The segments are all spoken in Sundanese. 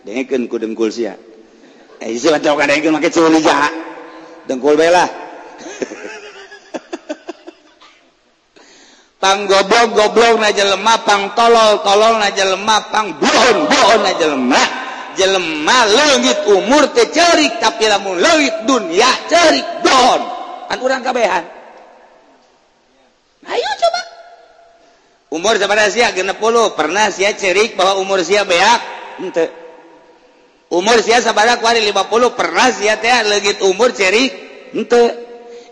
dengekeun ku dengkul sia ieu baca kadengkeun make culiga dengkul bela pang goblok na jelema pang tolol na jelema pang bohon na jelema leungit umur teh ceurik tapi lamun leungit dunia ceurik bohon kan urang kabehan ayo coba umur sabaraha sia 60 pernah sia ceurik bahwa umur sia beak henteu umur sia sabaraha kuari 50 pernah sia teh leungit umur ceurik henteu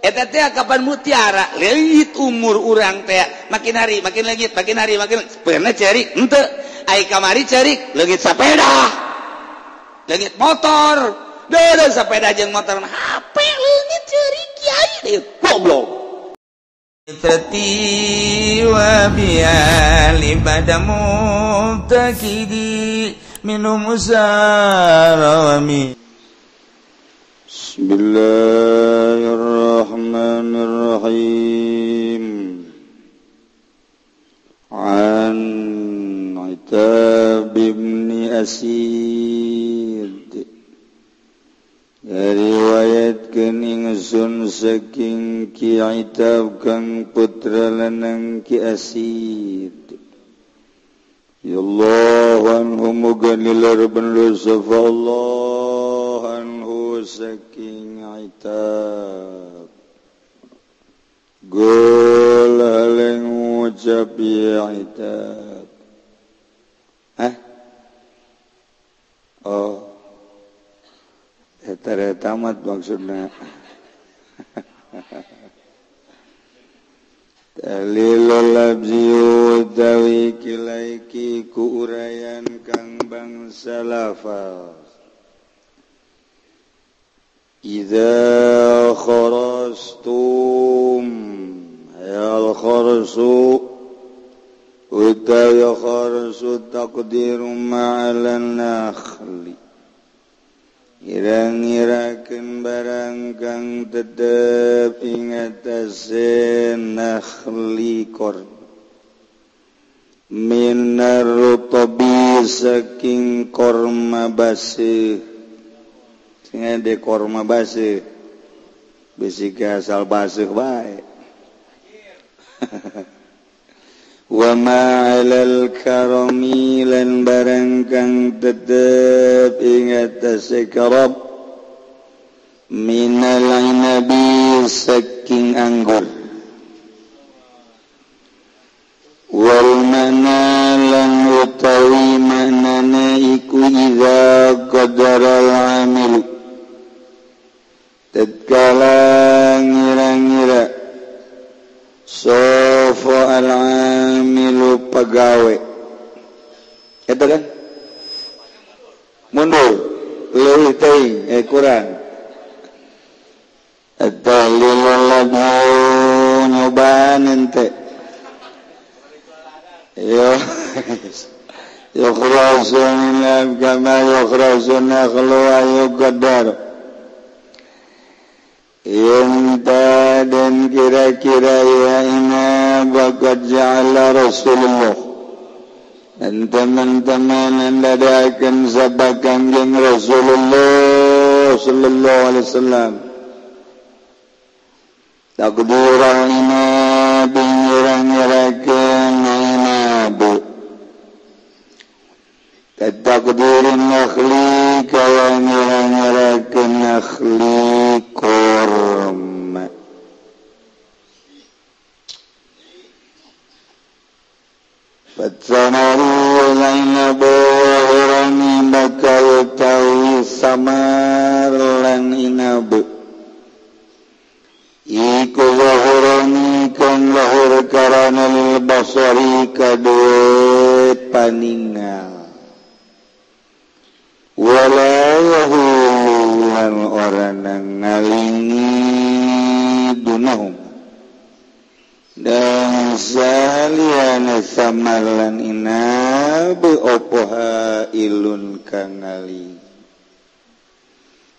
eta teh kapan mutiara leungit umur urang teh makin hari makin pernah ceurik henteu ai kamari ceurik leungit sapeda leungit motor deureuh sapeda jeung motor HP leungit ceurik kiai deui goblok Fitrati wa bi'ali badamu takidi minum musarawami Bismillahirrahmanirrahim An Itab ibn Asid riwayatkeun ingsun saking Ki Itab kang putra lanang Ki Asid ya Allah anhu muga nilarban lusafa Allah anhu saking Itab gol haleng ucap ya Itab oh eta tamat maksudna dalilul labzi utawi kilaiki ku urayan kang bangsa lafaz idza kharastum al kharsu utawi kharsu taqdiru ma'alan nakhli irang-irakeun barang kang tetep ing atase nakhli korma minar rutabi saking korma baseuh sing ade korma baseuh bisi asal baseuh bae wa ma'alal karami lan barang kang tetep ing atase karab minal inabi saking anggur wal manalan utawi manana iku idza qadara al-amil tatkala ngira-ngira sofa al-amilu pagawe eta kan mundur leuwih teuing kurang eta lilalabu nyobaan ente yo yukhrasun kama yukhrasun nakhlu ayu qadar Inta dan kira-kira ya ina bakat ja'ala Rasulullah dan teman-teman anda akan sabakan yang Rasulullah sallallahu alaihi wasallam takdiran ina bingirang-irakan ina bu takdirin nakhli kaya ngirang-irakan nakhli korma Fatsanaru laina bawahirani baka yutawi samar lan inabu iku zahurani kan lahur karanal basari kadue paningal walayahulan orang ngalingi dunahum dan saliana samalan inabu opoha ilun kangali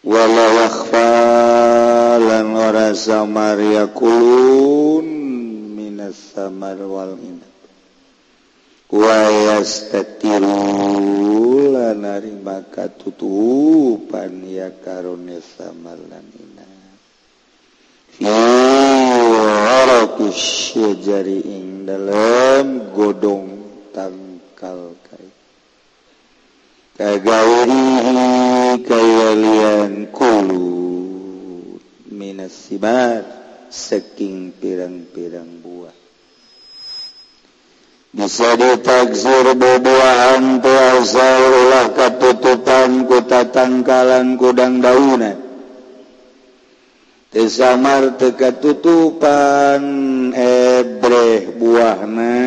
walawakfalan ora samar yakulun minas samar wal inab wayastatiru lan narima katutupan ya karone samalanina fi waraqis syajari ing dalam godong tangkal kai kagairihi kayalian kulut minas sibar saking pirang-pirang buah bisa ditaksir buah-buahan teu asal ulah katutupan ku tatangkalan kudang daunan teu samar teu katutupan ebreh buahna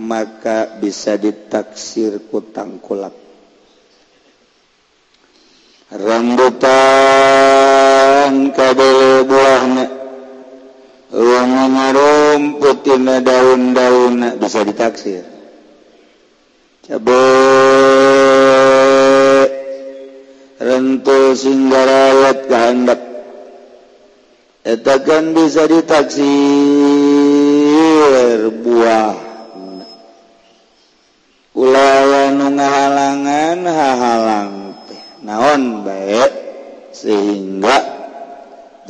maka bisa ditaksir ku tangkulak rambutan kabeh buahna rumput tina daun-daun bisa ditaksir cabe rentul singgarayat kahandap eta kan bisa ditaksir buah ulah nu ngahalangan hahalang teh naon bae sehingga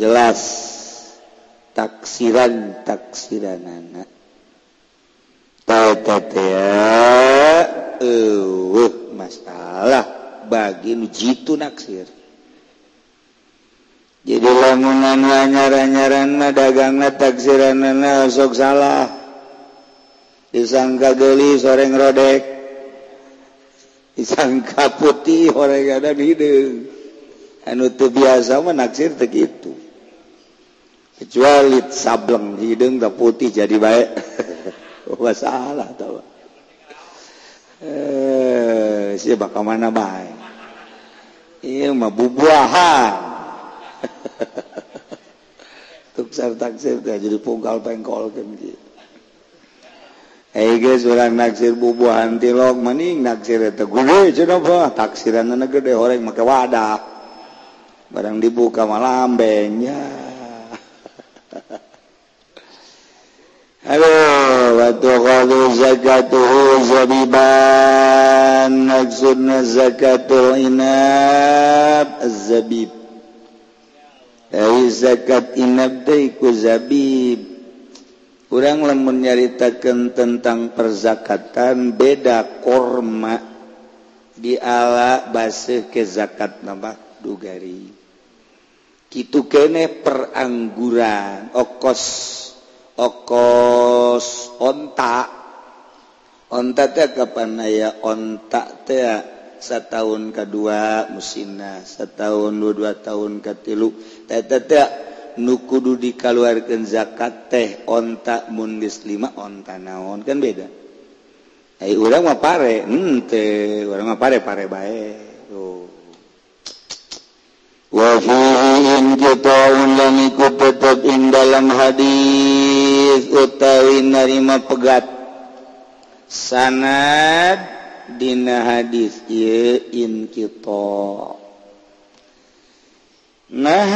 jelas taksiranana masalah bagi nu jitu naksir jadi lamunan nyaran-nyaran mah dagangna taksiranana sok salah disangka geuli soreng rodek disangka putih horengan hideung anu teu biasa mah naksir teu kitu kecuali sableng hidung tak putih jadi baik masalah tahu siapa kemana baik iya mah bubuahan tuksar taksir jadi pungkal pengkol kan gitu guys orang naksir bubuahan tilok maning naksir itu gede cenah taksiran anak gede orang make wadah barang dibuka malah ambengnya halo waktu kalau zakatuhu zabiban maksudnya zakatul inab zabib dari zakat inab teh ku zabib urang lamun nyaritakeun tentang perzakatan beda korma di ala baseuh ke zakat nambah dugari kitu kene perangguran okos onta teh kapan aya onta teh setahun kedua musimna setahun 2 tahun katilu teh nu kudu dikaluarkeun zakat teh onta mun geus 5 onta naon kan beda ai urang mah pare teh urang mah pare bae wa fi'in qita'un lam ikut tetap ing dalam hadis utawi narima pegat sanad dina hadis ieu in qita' nah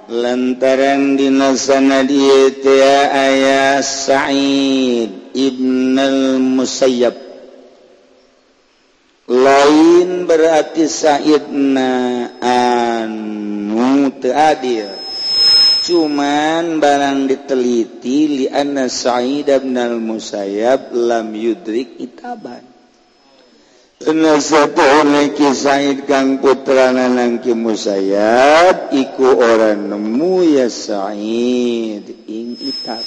lantaran dina sanad ieu teh aya Sa'id ibn al-Musayyab lain berarti Sa'idna anu teu adil cuman barang diteliti li anna Sa'id bin al-Musayyab lam yudrik itaban ana satune ki Sa'id kang putrana nang ki Musayyab iku ora nemu ya Sa'id ing itab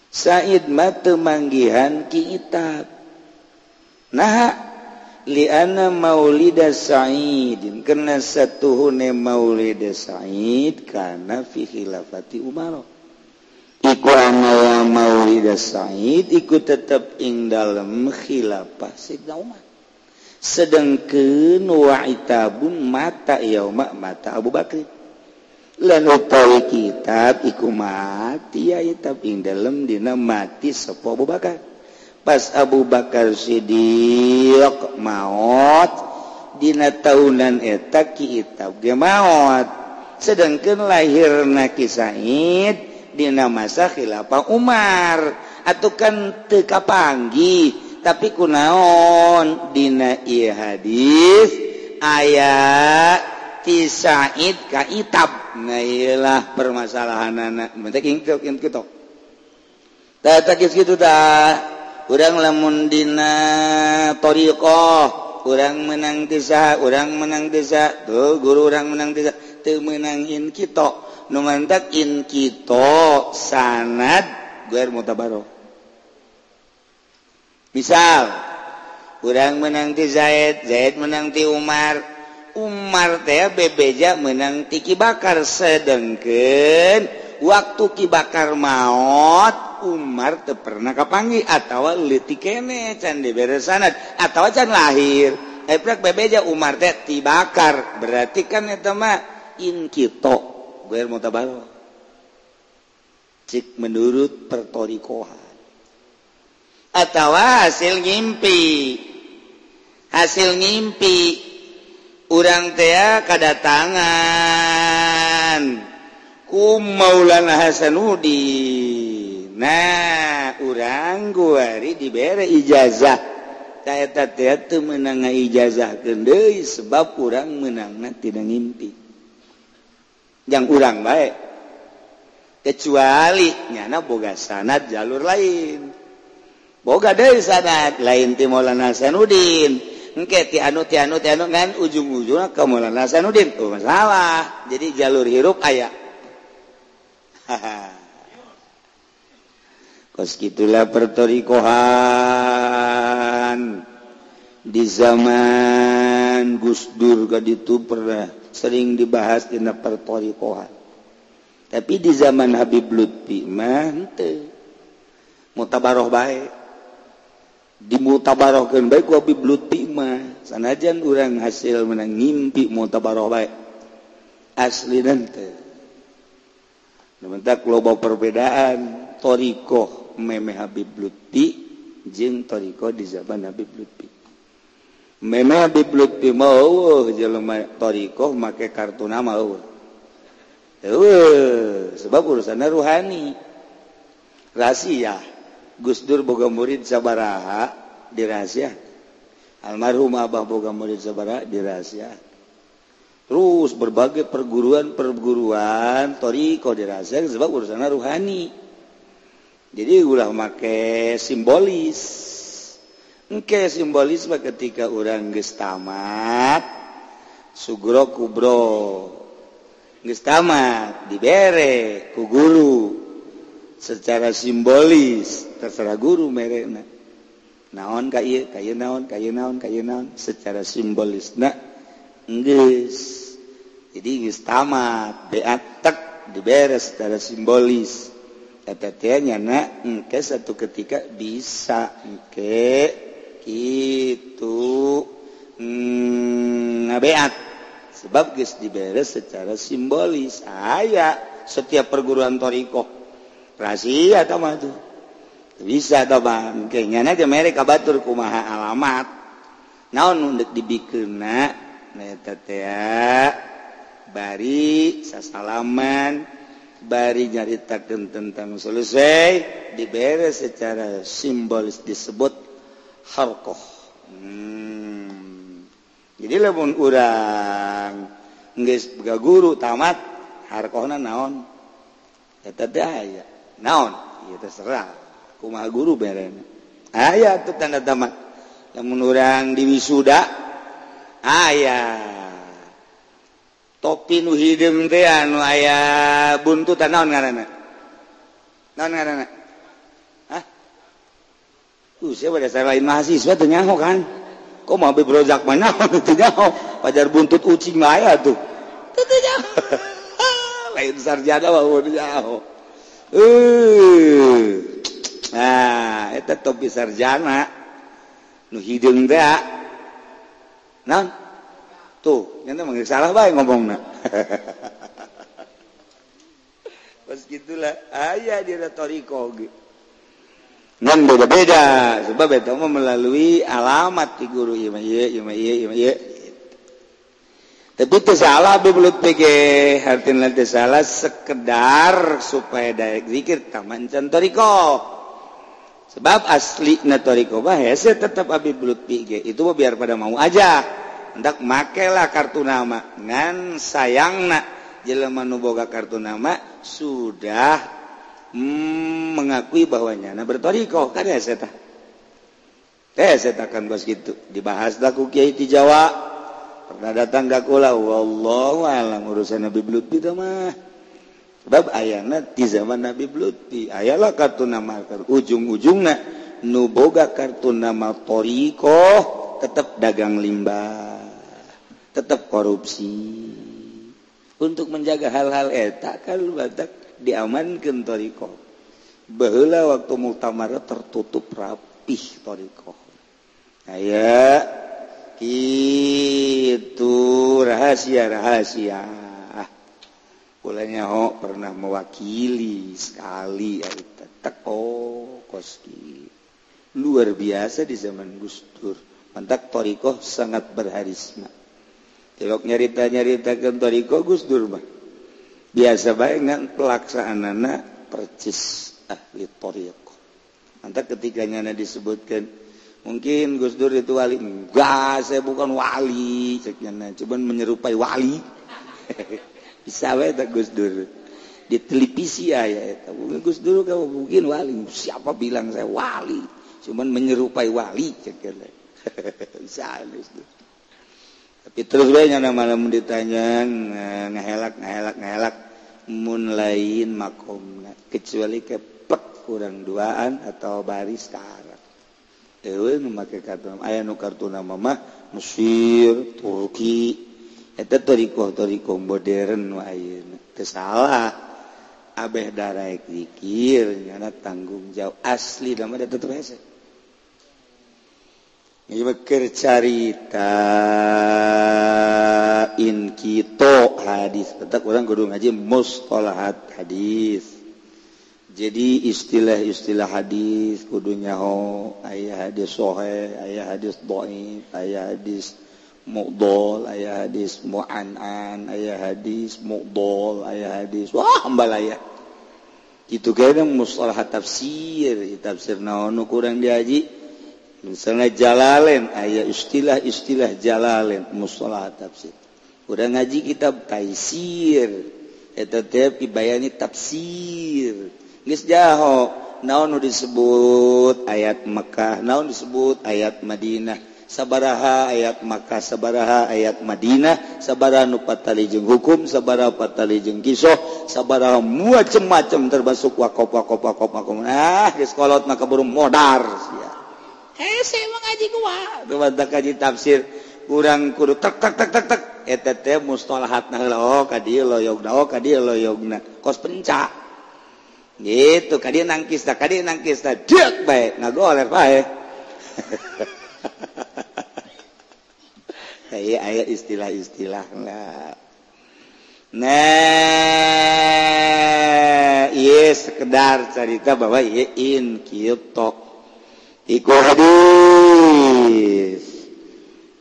Sa'id mah teu manggihan ki itab nah li'anna maulida Sa'idin karena satuhune maulida Sa'id kana fi khilafati Umar iku ana maulida Sa'id iku tetep ing dalem khilafah Sayyidina Umar sedengkeun wa itabun mata yauma mata Abu Bakar lan utawi kitab iku mati ya itab ing dalem dina mati sapa Abu Bakar pas Abu Bakar Siddiq maot dina taunan eta ki itab ge maot sedangkeun lahirna ki Sa'id dina masa khilafah Umar atuh kan teu kapanggi tapi kunaon dina ieu hadis aya ti Sa'id ka Itab. Nah iyalah permasalahanana penting kitu tah kitu tah. Urang lamun dina thariqah urang menang desa urang menang desa tuh guru urang menang desa teu meunang in kita nu mantak in kita sanad guer mutabaroh. Misal urang menang ti Zaid Zaid menang ti Umar Umar teh bebeja menang ti Ki Bakar sedengkeun waktu Ki Bakar maot Umar teu pernah kapanggih atawa leutik keneh can dibere sanad atawa can lahir eprak bebeja Umar teh ti Bakar berarti kan eta mah in kita guer mutabaroh cik menurut pertorikohan atawa hasil ngimpi urang teh kadatangan ku Maulana Hasanuddin. Nah urang guari dibere ijazah ka eta teh teu meunang ngaijazahkeun deui sebab urang meunangna tina ngimpi jang urang bae kecuali nyana boga sanad jalur lain boga deui sanad lain ti Maulana Hasanuddin engke ti anu ngan ujung-ujungna ka Maulana Hasanuddin oh masalah jadi jalur hirup aya kos gitulah pertorikohan di zaman Gus Dur kaditu pernah sering dibahas dina pertorikohan tapi di zaman Habib Lutfi mah henteu mutabaroh bae dimutabarohkeun bae ku Habib Lutfi mah sanajan urang hasil menang ngimpi mutabaroh bae aslina henteu mentak loba perbedaan torikoh meme Habib Lutfi jeung torikoh di zaman Habib Lutfi. Meme Habib Lutfi mah jelema torikoh make kartu nama sebab urusanna ruhani. Rahasia. Gus Dur boga murid sabaraha dirahasia. Almarhum Abah boga murid sabaraha dirahasia. Terus berbagai perguruan torikoh dirahasia sebab urusanna ruhani. Jadi ulah make simbolis. Engke simbolis mah ketika urang geus tamat sugro kubro. Geus tamat dibere ku guru secara simbolis terserah guru merena. Naon ka ieu, ka ieu naon, ka ieu naon, ka ieu naon secara simbolisna geus. Jadi geus tamat beat tek dibere secara simbolis. Eta teh nyana engke satu ketika bisa engke kitu ngabeat sebab geus dibere secara simbolis aya setiap perguruan thariqah rahasia tah mah tuh bisa tah bang engke nyana ge mere kabatur kumaha alamat naon nu deuk dibikeunna eta teh bari sasalaman bari nyaritakeun tentang selesai dibere secara simbolis disebut harqah. Jadi lamun urang geus boga guru tamat harqahna naon? Eta teh aya. Naon? Ieu terserah kumaha guru berena. Aya tuh tanda tamat. Lamun urang di wisuda aya topi nu hideung teh anu aya buntutan naon ngaranna? Naon ngaranna? Hah? Sia pada lain mahasiswa teu nyaho kan. Kok mah bebrojak mah naon teu nyaho. Pajar buntut ucing mah aya tuh. Teu nyaho. Lain sarjana mah teu nyaho. Nah, eta topi sarjana nu hideung teh naon? Tuh, nyata mah salah bae ngomongna. Pas gitulah aya di thariqah ge. Ngan beda-beda sebab eta mah melalui alamat ti guru ieu mah ieu. Tapi teu salah Habib Lutfi ge, hartina teu salah sekedar supaya daek zikir tamancan thariqah. sebab asli thariqah hese tetap Habib Lutfi itu biar pada mau aja hendak makelah kartu nama ngan sayangna jelema nu boga kartu nama sudah mengakui bahwanya berthariqah kan hese tah hese tah kan bos gitu dibahas dah ku kiai ti Jawa pernah datang ka kula wallahu alam urusan Habib Lutfi teh mah sebab ayana di zaman Habib Lutfi ayalah kartu nama ujung-ujungna nu boga kartu nama thariqah tetap dagang limbah tetap korupsi untuk menjaga hal-hal eta kan badak diamankeun thariqah baheula waktu muktamar tertutup rapih thariqah aya itu rahasia kulanya pernah mewakili sekali koski luar biasa di zaman Gus Dur mantap thariqah sangat berharisma tilok nyarita-nyaritakeun thariqah Gus Dur mah biasa bae ngan pelaksanaanna percis ahli thariqah mantap ketika nyana disebutkan mungkin Gus Dur itu wali enggak saya bukan wali ceknya cuman menyerupai wali bisa wae tak Gus Dur di televisi aya eta Gus Dur kamu mungkin wali siapa bilang saya wali cuman menyerupai wali ceknya bisa Gus Dur tapi terus bae nya malam ditanya ngahelak mun lain makomna kecuali keplek kurang duaan atau baris sekarang memakai kartu aya nu kartu nama mah Mesir, Turki eta thariqah modern ayeuna teu salah abeh daraek zikir nyana tanggung jawab asli nama da tetep hese ieu keur carita in kito hadis tetep urang kudu ngaji mustalahat hadis jadi istilah-istilah hadis kudunya aya hadis sahih, aya hadis dhaif, aya hadis mu'dhal, aya hadis mu'an'an, aya hadis mu'dhal, aya hadis wah ambalaya. Kitu kene mustalah tafsir, tafsir naon nu kurang diaji. Misalnya Jalalain aya istilah-istilah Jalalain mustalah tafsir. Urang ngaji kitab Taisir eta teh pibayani tafsir. Geus jaho naon nu disebut ayat Makkah naon disebut ayat Madinah sabaraha ayat Makkah sabaraha ayat Madinah sabaraha nu patali jeung hukum sabaraha patali jeung kisah sabaraha macam-macam termasuk waqaf geus kolot mah kaburu modar sia hese mah ngaji kumaha teu badak kaji tafsir urang kudu tak eta teh mustalahatna heula ka dieu loyogna kos penca gitu kadieu nangkis dek bae ngagoler bae aya istilah-istilah lah nah ieu sekedar cerita bahwa ieu in kitu iku hadis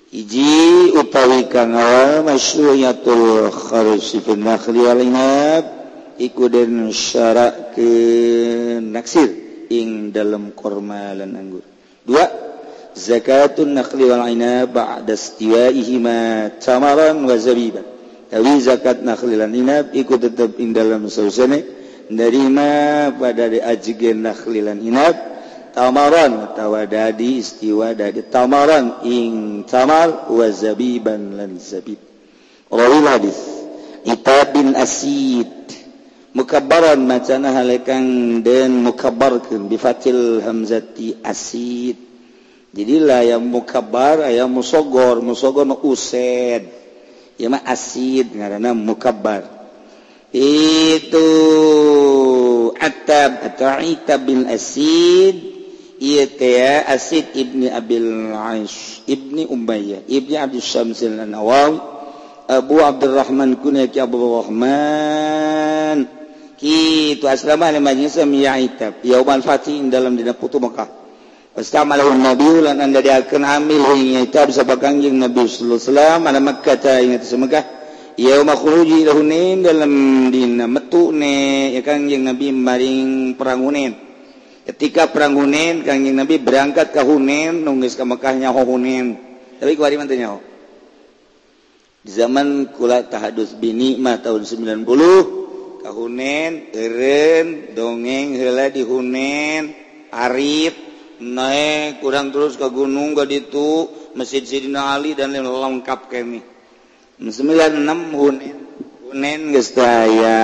iji utawi kang masyru'iyatul kharsi fi nakhli wal inab iku den syarak ke naksir ing dalam korma lan anggur. 2 zakatun nakhli wal inab ba'da istiwaihima tamaran wa zabiban. Tawi zakat nakhli lan inab iku tetep ing dalam sausane nerima pada diajigen nakhli lan inab tamaran tawadadi istiwa dari tamaran ing tamar wa zabiban lan zabib. Rawi hadis Itab bin Asid mukabbaran macana halekang den mukabbarkeun bi fatil hamzati asid jadi lah yang mukabbar aya musogor nu used ieu mah asid ngaranna mukabbar itu Itab bin Asid ieu teh Asid ibni Abil Aish ibni Umayyah ibni Abdul Syamsil an-Nawawi Abu Abdurrahman kunya ki Abu Rahman kitu aslama namanya samia Itab yaumal fatih dalam dina putu Mekah pastamalahu nabi lan anda diakeun amil ing Itab sabab kangjeng Nabi sallallahu alaihi wasallam ana Makkah ta ingat Mekah yauma khuruji lahunin dalam dina metune ya kangjeng Nabi maring perang Hunain ketika perang Hunain Kangjeng Nabi berangkat ke Hunain nunggu ke Mekahnya Hunain tapi kuari mah teu nyaho di zaman kula tahadus binikmah tahun 90 ka Hunain eureun dongeng heula di Hunain arit naik kurang terus ke gunung ke ditu Masjid Sayyidina Ali dan lengkap kami 96 Hunain geus aya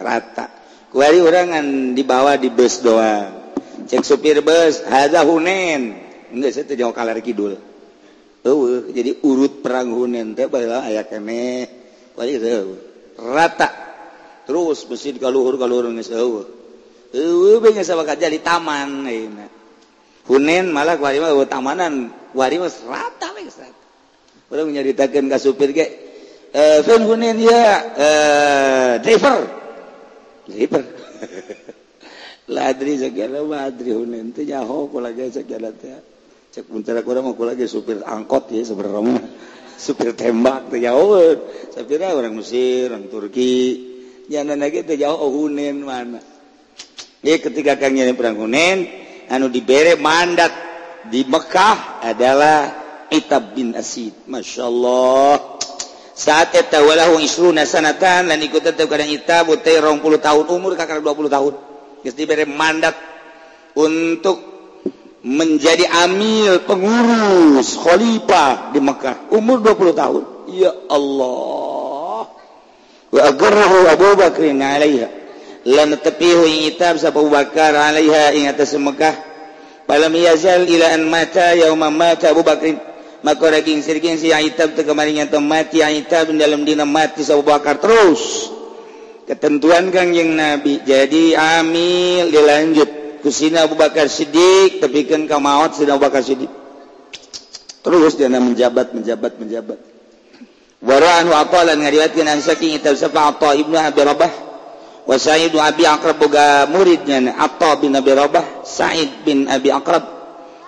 rata kuari urangan dibawa di bus doang cek supir bus hadza Hunain geus teh jauh kalar kidul jadi urut perang Hunain teh baheula aya keneh kuari rata terus masjid kaluhur geus eueuh geus sabakat jadi taman ayeuna Hunain malah kuari mah tamanan kuari mah rata we geus rata urang nyaritakeun ka supir ge fan Hunain ya driver ladri segala madri Hunain teh nyaho kula ge segala teh cek muntara kurang mah kula ge supir angkot ya sebenarnya mah supir tembak teh nyaho sapira orang Mesir orang Turki jangan lagi teh jauh Hunain mana ya ketika Kang Nyai perang Hunain anu dibere mandat di Mekah adalah Itab bin Asid masyaallah saat eta walahu isruna sanatan lan ikut teh kadang Itab teh 20 tahun umur kakak 20 tahun geus dibere mandat untuk menjadi amil pengurus khalifah di Mekah umur 20 tahun ya Allah wa agarrahu Abu Bakr alaiha lan tapihu Itab sa Abu Bakar alaiha ing atas Mekah palam yazal ila an mata yauma mata Abu Bakr maka daging sirgin si Itab teu kemaringan teu mati Itab dalam dina mati Abu Bakar terus ketentuan Kangjeng Nabi jadi amil dilanjut ku sina Abu Bakar Siddiq tepikeun ka maot sina Abu Bakar Siddiq terus dia menjabat wara'an wa aqalan ngariwayatkeun an saking Itab safa Atha ibnu Abi Rabah wa Sa'id bin Abi Aqrab boga muridnya Atha bin Abi Rabah Sa'id bin Abi Aqrab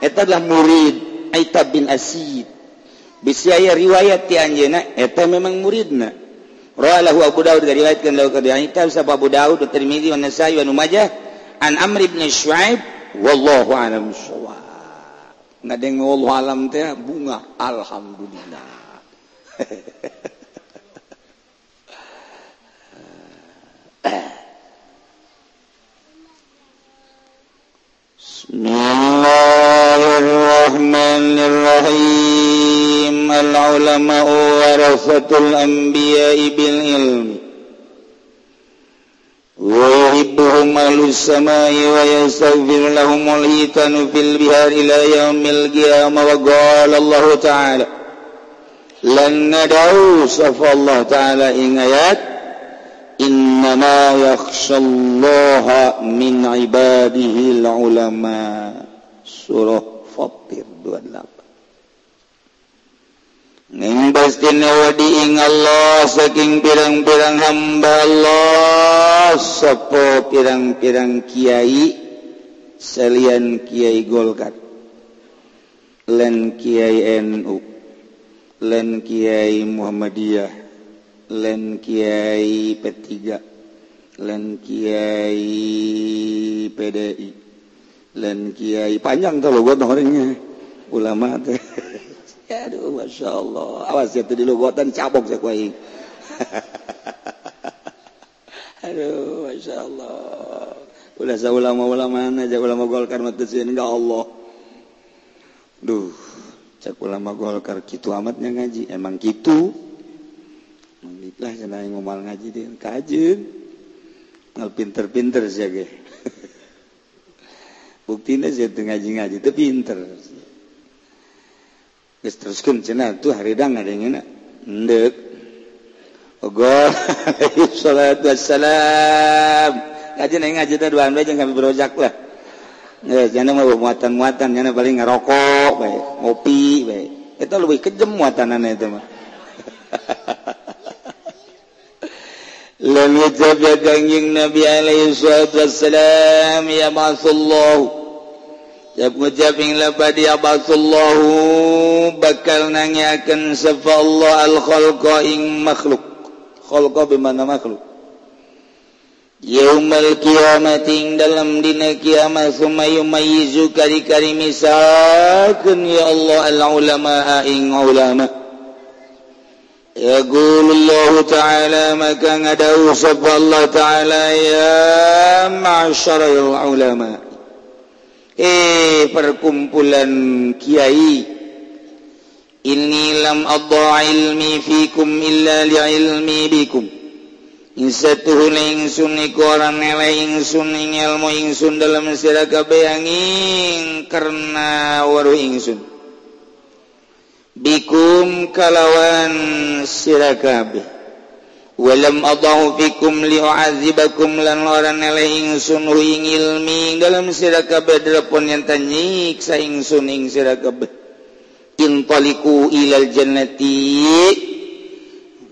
eta adalah murid Itab bin Asid bisaya riwayat ti anjeunna eta memang muridna rawahu Abu Daud riwayatkeun lahu ka Itab safa Abu Daud wa Tirmidzi wa Nasa'i wa Ibnu Majah an Amr bin Syuaib wallahu a'lam bissawab ngadeng wallahu alam teh bunga alhamdulillah Bismillahirrahmanirrahim al-ulama warasatul anbiya'i bil ilmi wa yuhibbuhum ahlus samai wa yastaghfir lahumul hitanu fil bihar ila yaumil qiyamah wa qala Allah ta'ala lan nadau safa Allah ta'ala ing ayat innama yakhshallaha min ibadihi ulama surah Fatir 28 ning pastine wadi ing Allah saking pirang-pirang hamba Allah sapa pirang-pirang kiai salian kiai Golkar lan kiai NU lan kiai Muhammadiyah lan kiai P3 lan kiai PDI lan kiai panjang tuh logot orangnya ulama teh aduh masya Allah awas ya tuh di logotan cabok saya kuai aduh masya Allah udah sa ulama-ulama aja ulama Golkar mah teu enggak Allah duh cak ulama Golkar kitu amatnya ngaji emang kitu lah cenah ngomal ngaji dia kajeun ngal pinter-pinter sia ge buktina sia teu ngaji-ngaji teu pinter geus teruskeun cenah tuh haridang ngadengeuna endeup ogo salatu wassalam ngaji teh duaan bae jeung kami berojak lah geus cenah mah muatan-muatan cenah paling ngarokok bae ngopi bae eta leuwih kejem muatanana eta mah lam yajab Kangjeng Nabi alaihi salatu wassalam ya ba'atsallahu ya ngucapin labadi ya ba'atsallahu bakal nanyakeun safa Allah al khalqa ing makhluk khalqa bimana makhluk Yaumal kiamating dalam dina kiamat sumayumayizu kari-kari misalkan ya Allah al-ulama ing ulama yaqulullahu ta'ala maka ngadau sapa Allah ta'ala ya ma'syaral ulama perkumpulan kiai inni lam adha ilmi fikum illa li'ilmi bikum Insatuhun ingsun iku orang nilai ingsun ing ilmu ingsun dalam sira kabeh angin karena waruh ingsun bikum kalawan sira kabeh walam adahu fikum li'azibakum lan orang nilai ingsun ing ilmi dalam sira kabeh drapun yen tanyiksa ingsun ing sira kabeh intaliku ilal jannati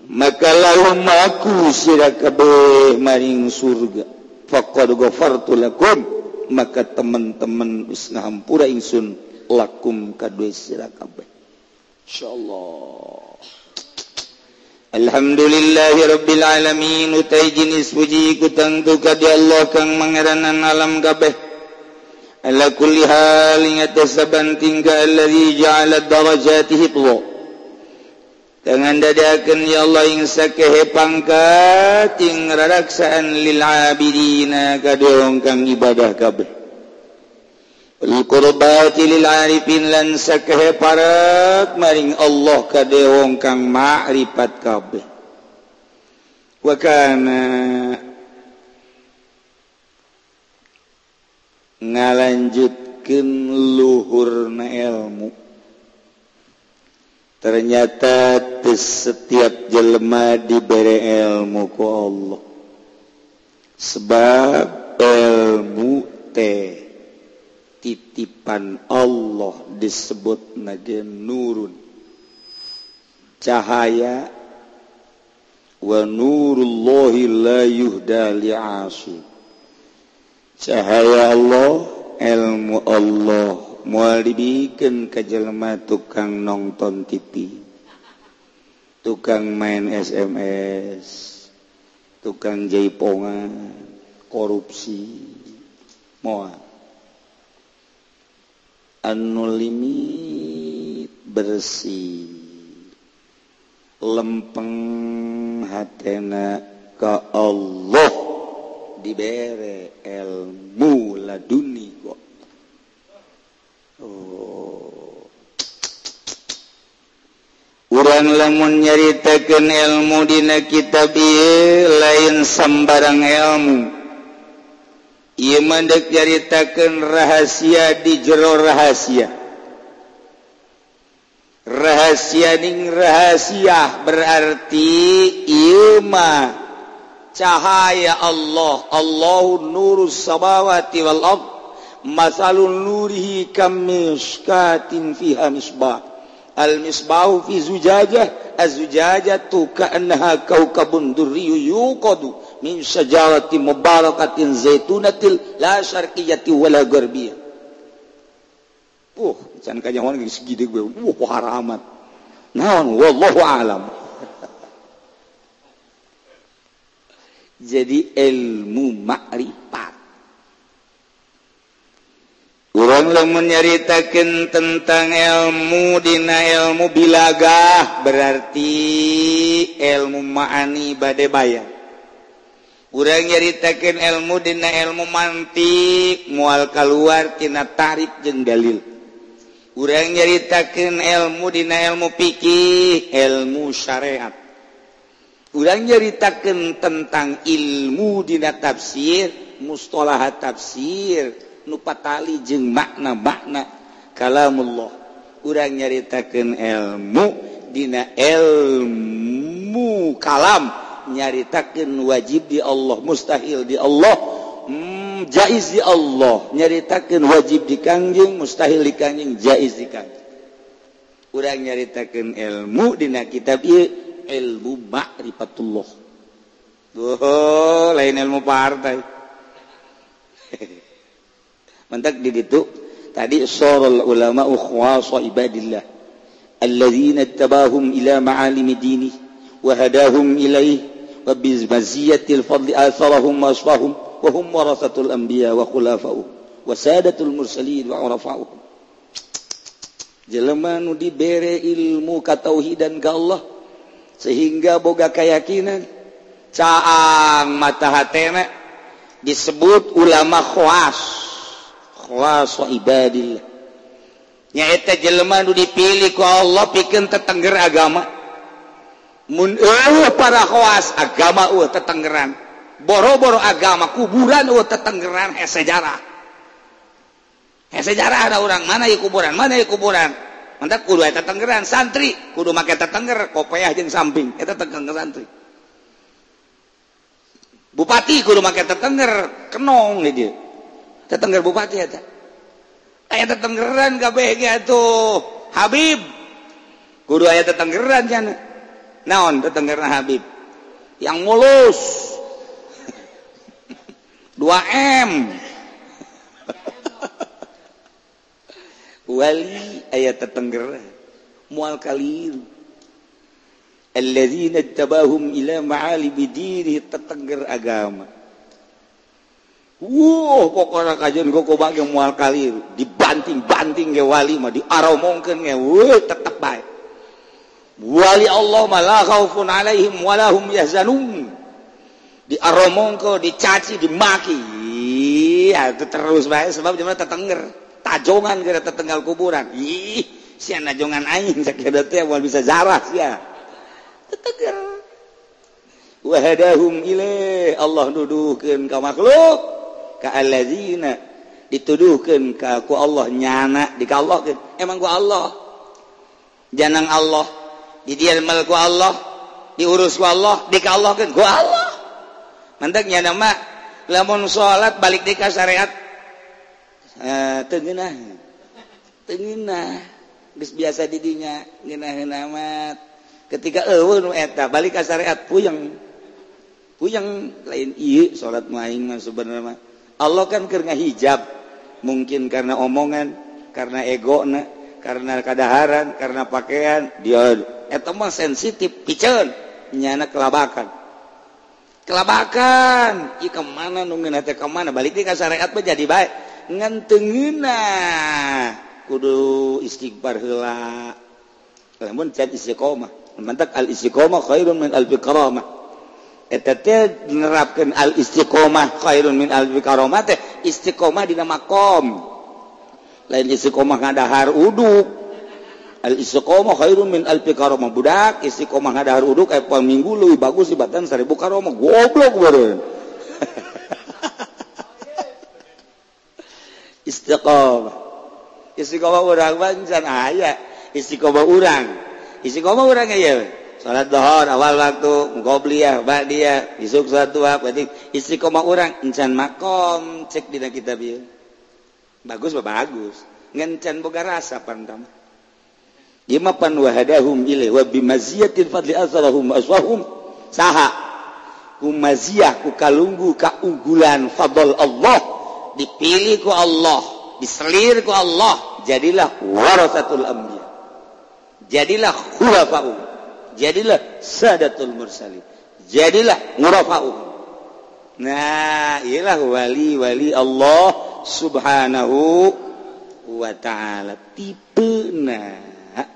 maka lahum aku sira kabeh maring surga faqad ghafartu lakum maka teman-teman geus ngahampura ingsun lakum kadue sira kabeh insyaallah. Alhamdulillahi rabbil alamin utai jenis puji ku tangtu kadi Allah kang mangeranan alam kabeh ala kulli hal ingat sabanting ka alladzi ja'ala darajatihi tuwa dengan dadakan ya Allah ing sakehe pangkat ing raraksaan lil abidina kadung kang ibadah kabeh wal qurbati lil arifin lan sakehe parak maring Allah kadewong kang ma'rifat kabeh wa kana ngalanjutkeun luhurna ilmu ternyata setiap jelema diberi ilmu ku Allah sebab ilmu teh titipan Allah disebut nage nurun cahaya wa nurullahi la yuhda li'asi cahaya Allah ilmu Allah moal dibikeun ka jelema tukang nonton TV, tukang main SMS, tukang jaipongan, korupsi, moal anu limit bersih, lempeng hatena ka Allah dibere ilmu laduni kok. Urang lamun nyaritakeun ilmu dina kitab ieu lain sambarang ilmu. Ieu mandek nyaritakeun rahasia di jero rahasia. Rahasia ning rahasia berarti ieu mah cahaya Allah. Allahu nurus samawati wal ardh. Masalul nurihi kamishkatin fiha misbah al-misbahu fi zujajah az-zujajatu ka'annaha kawkabun durriyyu yuqadu min syajaratin mubarakatin zaitunatil la syarqiyyati wala gharbiyah. Can kanyawan geus gede gue. Haramat. Naon wallahu a'lam. Jadi ilmu ma'rifat. Urang lamun nyaritakeun tentang ilmu dina ilmu bilagah berarti ilmu ma'ani bade bayar. Urang nyaritakeun ilmu dina ilmu mantik moal kaluar tina tarif jeung dalil. Urang nyaritakeun ilmu dina ilmu fikih, ilmu syariat. Urang nyaritakeun tentang ilmu dina tafsir, mustalahat tafsir. Nupatali jeung makna-makna kalamullah. Urang nyaritakeun ilmu dina ilmu kalam, nyaritakeun wajib di Allah, mustahil di Allah, jaiz di Allah, nyaritakeun wajib di Kangjeng, mustahil di Kangjeng, jaiz di Kangjeng. Urang nyaritakeun ilmu dina kitab ieu ilmu ma'rifatullah. Lain ilmu partai. Mantak di ditu tadi saral ulama khawasa ibadillah alladzina ittabahum ila ma'alimi dini wa hadahum ilaih wa bizmaziyatil fadli atharahum wasfahum wa hum warasatul anbiya wa khulafa'uhum wa sadatul mursalin wa urafa'uhum. Jelema nu dibere ilmu katauhidan ka Allah sehingga boga keyakinan caang mata hatena disebut ulama khawas wa ibadillah nyaeta jelema nu dipilih ku Allah pikeun tetengger agama mun para khawas agama tetenggeran boro-boro agama kuburan tetenggeran sejarah ada orang mana ya kuburan mantak kudu eta tetenggeran santri kudu make tetengger kopiah jeung samping eta tetengger santri bupati kudu make tetengger kenong dia tetengger bupati eta aya tetenggeran kabeh ge atuh Habib kudu aya tetenggeran cenah naon tetenggerna Habib yang mulus 2M wali aya tetengger mual kalir alladzina tabahum ila ma'ali bidiri tetengger agama pokokna kajian koko bage mual kalir dibanting-banting ge wali mah diaromongkeun ge tetep bae wali Allah mah la khaufun alaihim wa lahum yahzanun diaromongkeun dicaci dimaki atuh terus bae sebab jema tetengger tajongan gara tetenggal kuburan sia najongan aing sakeda teh moal bisa zarah sia tetengger wahadahum ilaih Allah nuduhkeun ka makhluk ka allazina dituduhkeun ka ku Allah nyana dikallahkeun emang ku Allah janang Allah didielmel ku Allah diurus ku Allah dikallahkeun ku Allah mantek nya nama lamun salat balik deui ka syariat tengenah geus biasa didinya ngeunaheun amat ketika eueuh nu eta balik ka syariat puyeng lain ieu salat mah aing mah sebenarnya Allah kan keur ngahijab mungkin karena omongan karena egona karena kadaharan karena pakaian dia eta mah sensitif piceun nyana kelabakan ieu ka mana nu ngeunah teh ka mana balik deui ka syariat mah jadi bae ngantengeuna kudu istighfar heula lamun can istiqomah mantak al istiqomah khairun min alfi karamah eta teh nerapkeun al istiqomah khairun min alfi karamah teh istiqomah dina maqam lain istiqomah ngadahar uduk al istiqomah khairun min alfi karamah budak istiqomah ngadahar uduk aya poe minggu leuwih bagus ibatan 1000 karamah goblok beureun istiqomah urang bancan aya istiqomah urang aya salat duhur awal waktu qobliyah ba'diyah isuk salat duha berarti istiqomah urang encan makom cek dina kitab ieu bagus ngan can boga rasa pantam ieu mah pan wahadahum ilaih wa bimaziyatil fadli azalahum aswahum saha ku maziyah ku kalunggu kaunggulan fadl Allah dipilih ku Allah, diselir ku Allah, jadilah warasatul anbiya. Jadilah khulafa'u. Jadilah sadatul mursalin. Jadilah ngurafa'u. Nah, ialah wali-wali Allah Subhanahu wa ta'ala. Tipena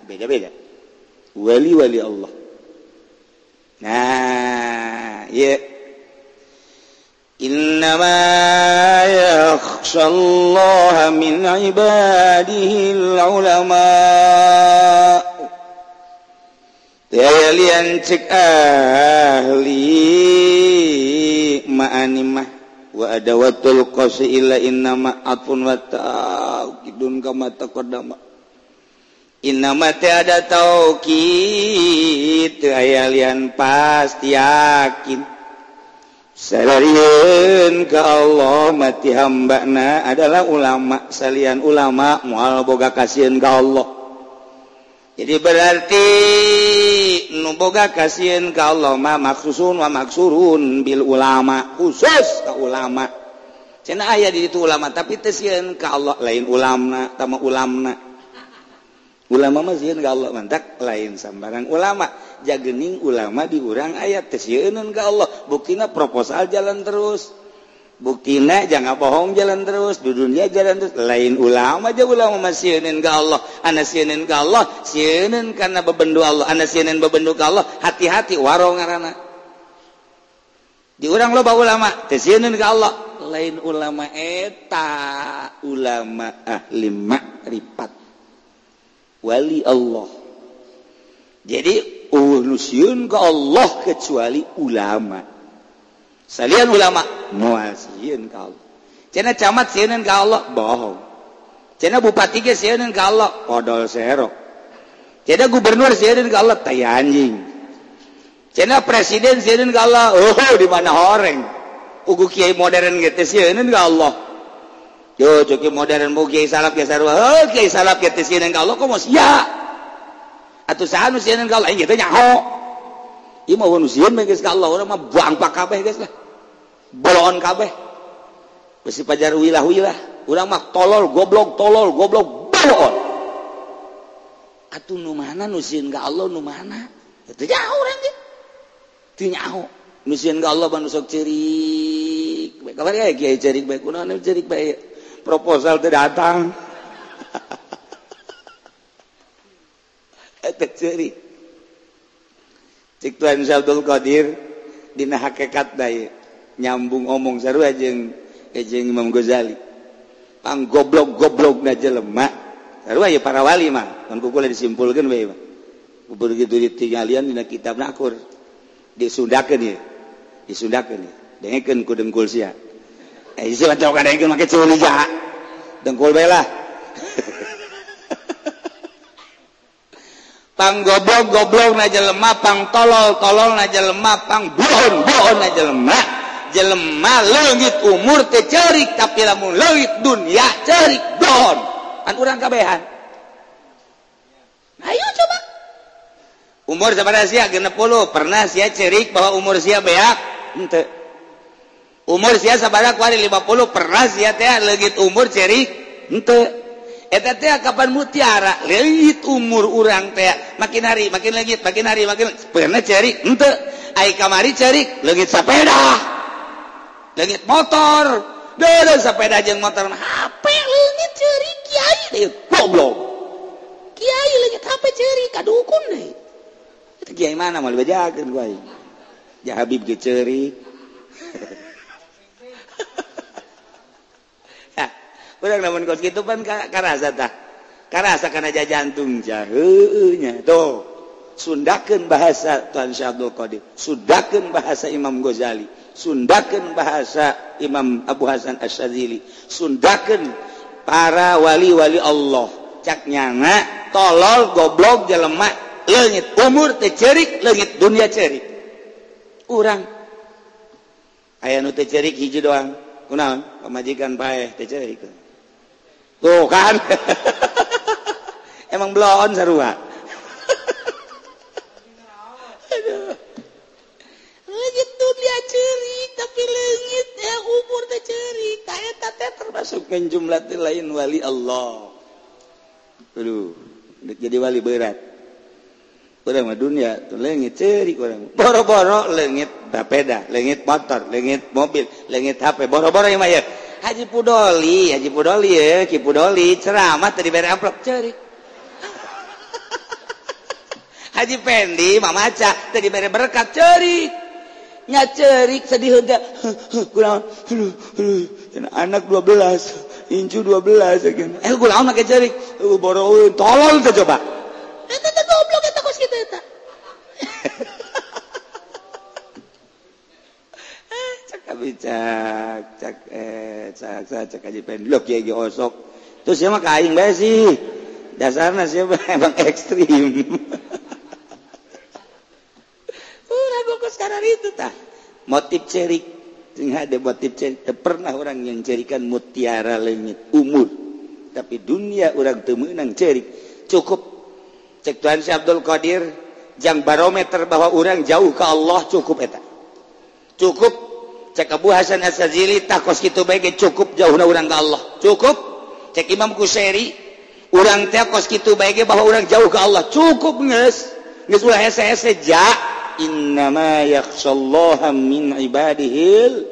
beda-beda. Wali-wali Allah. Nah, ya innama yakhshallaha min ibadihil ulama lian cek ahli ma'animah wa adawatul qasi illa innama atfun wa ta'kidun kama taqaddama innama tiada taukid aya lian pasti yakin salarian ke Allah mati hambana adalah ulama salian ulama moal boga kasihan ke Allah jadi berarti nu boga kasihan ke Allah mah maksusun wa maksurun bil ulama khusus ke ulama cenah aya di itu ulama tapi teu sieun ke Allah lain ulama tama ulamna ulama mah sieun ke Allah mantak lain sambarang ulama jagening ulama diurang ayat tesieun ka Allah buktina proposal jalan terus buktina jangan bohong jalan terus di dunia jalan terus lain ulama aja ulama masieun ka Allah ana sieun ka Allah sieun kana bebendu Allah ana sieun bebendu ka Allah hati-hati waro ngaranna diurang loba ulama tesieun ka Allah lain ulama eta ulama ahli makrifat wali Allah jadi nusyun ke Allah kecuali ulama salian ulama moal sieun ka Allah cenah camat sieun ka Allah bohong cenah bupati ge sieun ka Allah odol serok cenah gubernur sieun ka Allah tai anjing cenah presiden sieun ka Allah oh di mana horeng ugu kiai modern ge teh sieun ka Allah yo kiai modern mu kiai salaf ge sarua oh kiai salaf ge teh sieun ka Allah komo sia atuh saha nu sieun ka Allah ieu teh nyaho ieu mah nu sieun mah geus ka Allah urang mah bangpak kabeh geus lah boloon kabeh besi pajar wilah-wilah urang mah tolol goblok boloon atuh nu mana nu sieun ka Allah nu mana teu nyaho urang ge teu nyaho nu sieun ka Allah mah nu sok ceurik bae kabar ya kiai ceurik bae kunaon ceurik bae proposal teu datang ceri cik Tuan Abdul Qadir dina hakikat daya nyambung omong sarua jeung Imam Ghazali pang goblok na jelema sarua ya para wali mah mun kula disimpulkeun we mah begitu ditingalian dina kitab nakur disundakeun ya dengekeun ku dengkul sia isi baca kadengkeun make curiga dengkul bae lah pang goblok na jelema pang tolol na jelema pang buhon na jelema leungit umur teh ceurik tapi lamun leungit dunia ceurik buhon kan urang kabehan ayo coba umur sabaraha sia 60 pernah sia ceurik bahwa umur sia beak henteu umur sia sabaraha kuari 50 pernah sia teh leungit umur ceurik henteu eta teh kapan mutiara leungit umur urang teh makin hari makin leungit pernah ceurik henteu ai kamari ceurik leungit sepeda leungit motor deuleu sepeda jeung motor HP leungit ceurik kiai deui goblok kiai leungit HP ceurik kadukun deui eta kiai mana mah dibajakeun ku aing ja Habib ge ceurik urang lamun kos kitu pan karasa tah karasa kana jantung jah heueuh nya tuh sundakeun bahasa Tuan Syekh Abdul Qadir sundakeun bahasa Imam Ghazali sundakeun bahasa Imam Abu Hasan Asy-Syadzili sundakeun para wali-wali Allah cak nyana tolol goblok jelema leungit umur teh ceurik leungit dunia ceurik urang aya nu teh ceurik hiji doang kunaon pamajikan paeh teh ceurik tuh kan emang belon sarua leungit dunia ceurik tapi leungit umur teh ceurik eta teh termasuk min jumlah lain wali Allah aduh jadi wali berat urang mah dunia tuh leungit ceurik urang boro-boro leungit sepeda leungit motor leungit mobil leungit HP boro-boro ieu mah ya Haji Pudoli ya, Ki Pudoli ceramah tadi beri amplop ceurik. Haji Pendi mamaca tadi beri berkat ceurik. Nya ceurik sedih heunteu. Kunaon? Anak 12, incu 12 kunaon make ceurik? Boro tolol teh coba. Eta goblok eta kos kitu eta. cak aja pendok ya osok terus siapa kain bae sih dasarnya siapa emang ekstrim udah gue sekarang itu tah motif cerik ada motif cerik pernah orang yang cerikan mutiara leungit umur tapi dunia orang teu meunang cerik cukup cek Tuan Syekh Abdul Qadir jang barometer bahwa orang jauh ke Allah cukup eta cukup cek Abu Hasan Asy-Syadzili tah kos kitu bae ge cukup jauhna urang ka Allah cukup cek Imam Kushairi urang teh kos kitu bae ge bahwa urang jauh ka Allah cukup geus geus ulah hese-hese ja innama yakhshallaha min ibadihil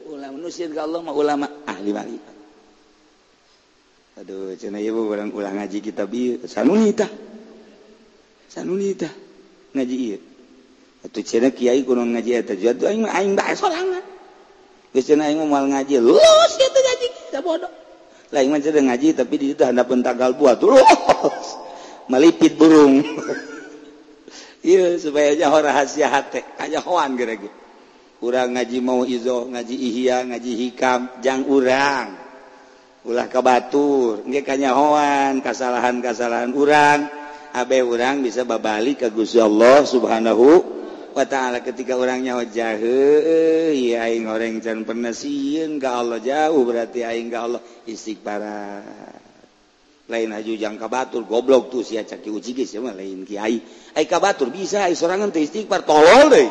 ulama nusieun ka Allah mah ulama ahli marifat. Aduh cenah ieu urang ulah ngaji kitab ieu sanunita ngaji ieu atuh cenah kiai kudu ngaji eta jatuh aing bae sorangan geus cenah aing moal ngaji lulus kitu ngaji kita bodoh lain mah cenah ngaji tapi di ditu handapeun tagal buah terus malipit burung. Iya supaya jauh rahasia hati aja hoan geura ge urang ngaji mau izo ngaji ihya ngaji hikam jang urang ulah kabatur engke kanyahoan kasalahan-kasalahan urang abe urang bisa babalik ka Gusti Allah Subhanahu wa taala ketika urang nyaho jaheu ieu aing horeng can pernah sieun ka Allah jauh berarti aing ka Allah istighfar lain haju jang kabatur goblok tuh sia caki uji geus mah lain kiai ai kabatur bisa ai sorangan teh istighfar tolol deui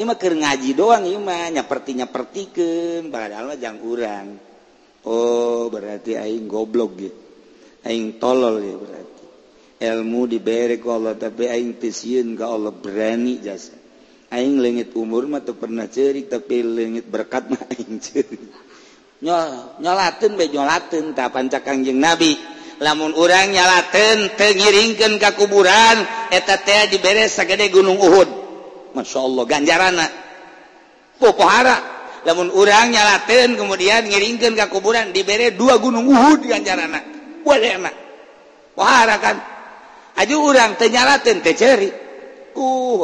ieu mah keur ngaji doang ieu mah nyaperti-nyapertikeun padahal mah jang urang oh berarti aing goblok ge aing tolol ya berarti ilmu dibere ku Allah tapi aing teu sieun ka Allah berani jasa aing leungit umur mah teu pernah ceurik tapi leungit berkat mah aing ceurik nyolateun bae nyolateun tah panca Kangjeng Nabi lamun urang nyalateun teu ngiringkeun ka kuburan eta teh dibere sagede gunung Uhud masyaallah ganjaranna pohara lamun urang nyalateun kemudian ngiringkeun ka kuburan dibere 2 gunung Uhud ganjaranna bolehna pohara kan aju urang teu nyalateun teh ceuri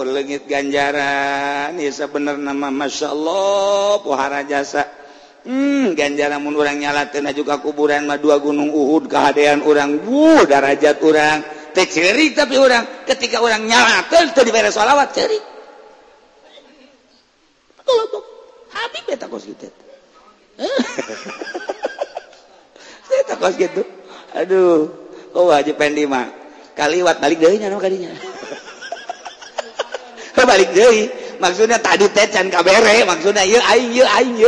leungit ganjaran ieu sabenerna mah masyaallah pohara jasa ganjaran mun urang nyalateun aju ka kuburan mah 2 gunung Uhud kahadean urang darajat urang teh ceurik tapi urang ketika urang nyalateun teu dibere shalawat ceurik kelompok Habib eta kos kitu eta kos kitu aduh Haji Pendi mah kaliwat balik deui nya kadinya balik deui maksudnya tadi teh can kabere maksudnya ieu aing